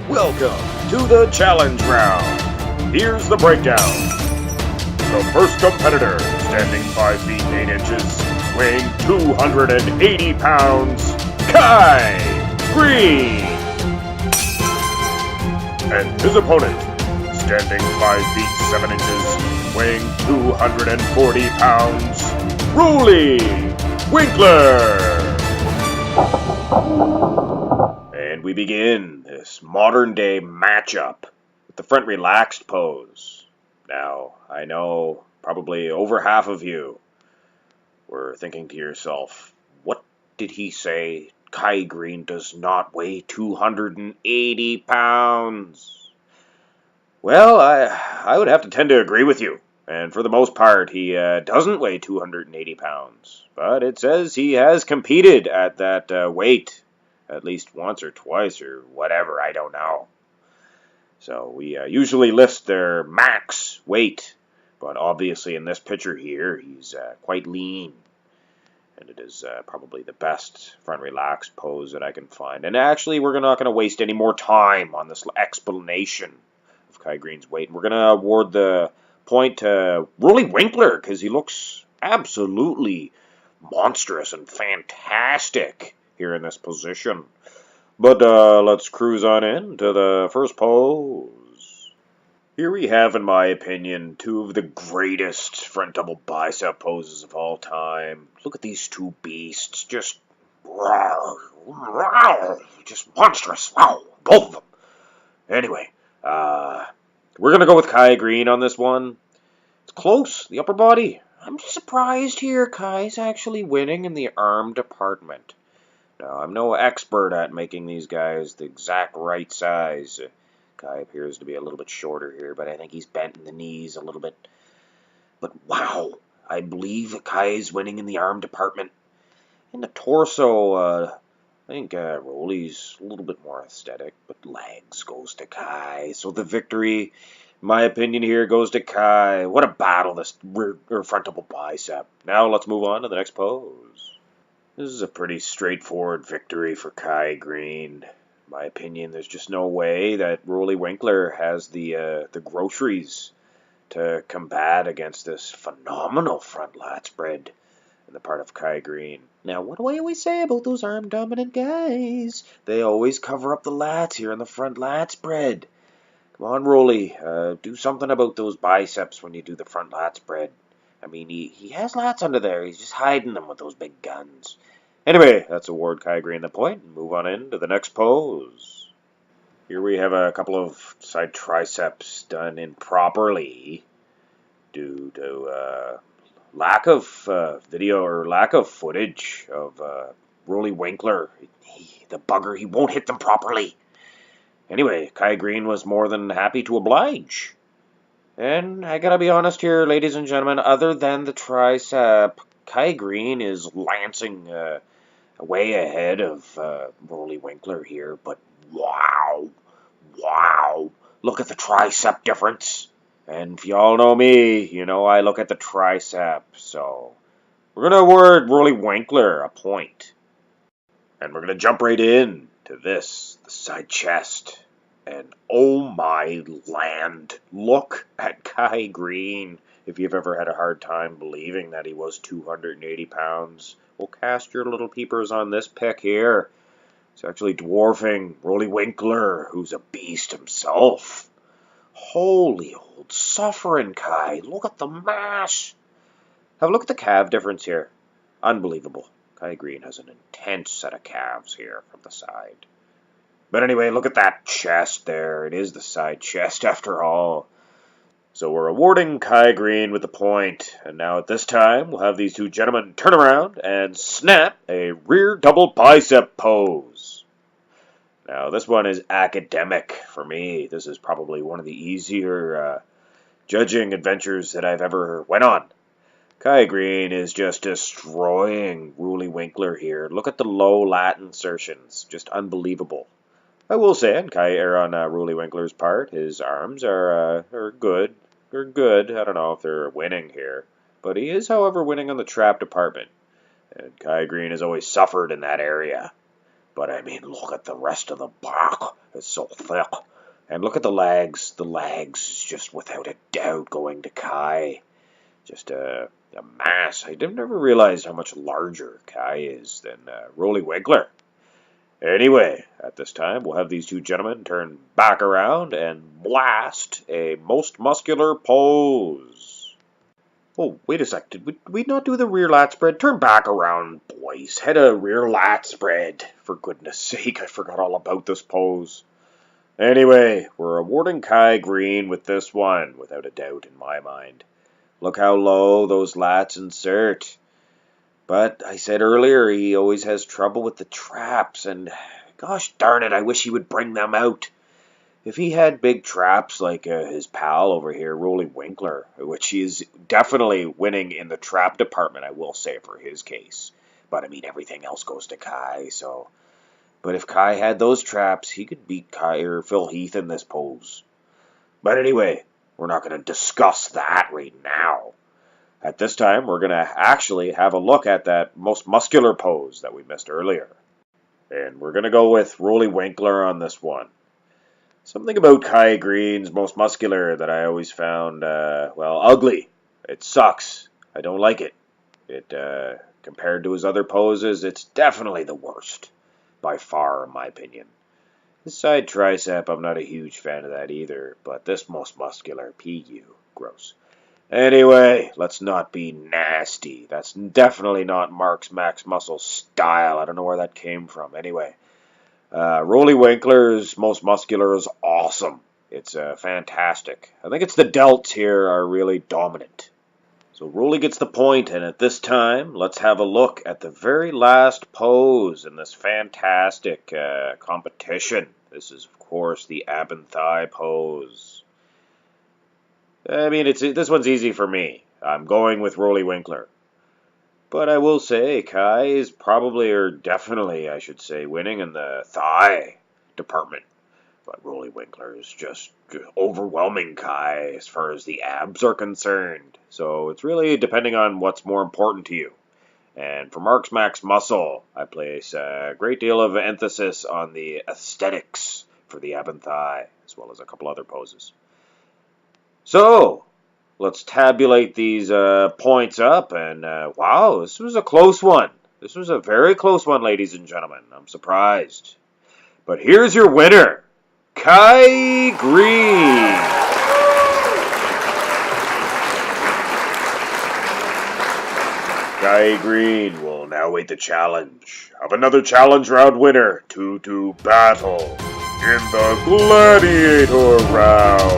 Welcome to the challenge round. Here's the breakdown. The first competitor, standing 5 feet 8 inches, weighing 280 pounds, Greene. And his opponent, standing 5 feet 7 inches, weighing 240 pounds, Roelly Winklaar. And we begin this modern-day matchup with the front relaxed pose. Now, I know probably over half of you were thinking to yourself, what did he say? Greene does not weigh 280 pounds. Well, I would have to tend to agree with you. And for the most part, he doesn't weigh 280 pounds. But it says he has competed at that weight at least once or twice or whatever, I don't know. So we usually list their max weight, but obviously in this picture here, he's quite lean. And it is probably the best front relaxed pose that I can find. And actually, we're not going to waste any more time on this explanation of Greene's weight. We're going to award the point to Roelly Winklaar, because he looks absolutely monstrous and fantastic here in this position. But let's cruise on in to the first pose. Here we have, in my opinion, two of the greatest front double bicep poses of all time. Look at these two beasts, just monstrous. Wow, both of them. Anyway, we're going to go with Greene on this one. It's close, the upper body. I'm surprised here Kai's actually winning in the arm department. Now, I'm no expert at making these guys the exact right size. Kai appears to be a little bit shorter here, but I think he's bent in the knees a little bit. But wow, I believe Kai is winning in the arm department. In the torso, I think Roelly's a little bit more aesthetic, but legs goes to Kai. So the victory, in my opinion here, goes to Kai. What a battle, this rear or front double bicep. Now let's move on to the next pose. This is a pretty straightforward victory for Greene. In my opinion, there's just no way that Roelly Winklaar has the groceries to combat against this phenomenal front lat spread on the part of Greene. Now, what do I always say about those arm-dominant guys? They always cover up the lats here in the front lat spread. Come on, Roelly, do something about those biceps when you do the front lat spread. I mean, he has lats under there. He's just hiding them with those big guns. Anyway, let's award Greene the point and move on into the next pose. Here we have a couple of side triceps done improperly due to lack of video or lack of footage of Roelly Winklaar. The bugger, he won't hit them properly. Anyway, Greene was more than happy to oblige. And I gotta be honest here, ladies and gentlemen, other than the tricep, Greene is lancing way ahead of Roelly Winklaar here. But wow, look at the tricep difference. And if y'all know me, you know I look at the tricep. So we're going to award Roelly Winklaar a point. And we're going to jump right in to this, the side chest. And oh my land, look at Greene. If you've ever had a hard time believing that he was 280 pounds, well, cast your little peepers on this pic here. It's actually dwarfing Roelly Winklaar, who's a beast himself. Holy old suffering, Kai. Look at the mass. Have a look at the calf difference here. Unbelievable. Greene has an intense set of calves here from the side. But anyway, look at that chest there. It is the side chest after all. So we're awarding Greene with the point. And now at this time, we'll have these two gentlemen turn around and snap a rear double bicep pose. Now this one is academic for me. This is probably one of the easier judging adventures that I've ever went on. Greene is just destroying Roelly Winklaar here. Look at the low lat insertions. Just unbelievable. I will say, on Roelly Winklaar's part, his arms are good. They're good. I don't know if they're winning here. But he is, however, winning on the trap department. And Greene has always suffered in that area. But I mean, look at the rest of the back. It's so thick. And look at the legs. The legs is just without a doubt going to Kai. Just a mass. I never realized how much larger Kai is than Roelly Winklaar. Anyway, at this time, we'll have these two gentlemen turn back around and blast a most muscular pose. Oh, wait a sec. Did we not do the rear lat spread? Turn back around, boys. Head a rear lat spread. For goodness sake, I forgot all about this pose. Anyway, we're awarding Kai Greene with this one, without a doubt in my mind. Look how low those lats insert. But I said earlier, he always has trouble with the traps, and gosh darn it, I wish he would bring them out. If he had big traps like his pal over here, Roelly Winklaar, which he is definitely winning in the trap department, I will say, for his case. But I mean, everything else goes to Kai, so... But if Kai had those traps, he could beat Kai or Phil Heath in this pose. But anyway, we're not going to discuss that right now. At this time, we're going to actually have a look at that most muscular pose that we missed earlier. And we're going to go with Roelly Winklaar on this one. Something about Kai Greene's most muscular that I always found, ugly. It sucks. I don't like it. Compared to his other poses, it's definitely the worst. By far, in my opinion. His side tricep, I'm not a huge fan of that either, but this most muscular, PU, gross. Anyway, let's not be nasty. That's definitely not Marx Max Muscle style. I don't know where that came from. Anyway, Roelly Winklaar's most muscular is awesome. It's fantastic. I think it's the delts here are really dominant. So Roelly gets the point, and at this time, let's have a look at the very last pose in this fantastic competition. This is, of course, the ab and thigh pose. I mean, this one's easy for me. I'm going with Roelly Winklaar. But I will say, Kai is probably, or definitely, I should say, winning in the thigh department. But Roelly Winklaar is just overwhelming Kai as far as the abs are concerned. So it's really depending on what's more important to you. And for Marx Max Muscle, I place a great deal of emphasis on the aesthetics for the ab and thigh, as well as a couple other poses. So, let's tabulate these points up, and wow, this was a close one. This was a very close one, ladies and gentlemen. I'm surprised. But here's your winner, Kai Greene. Kai Greene will now wait the challenge of another challenge round winner to battle in the Gladiator round.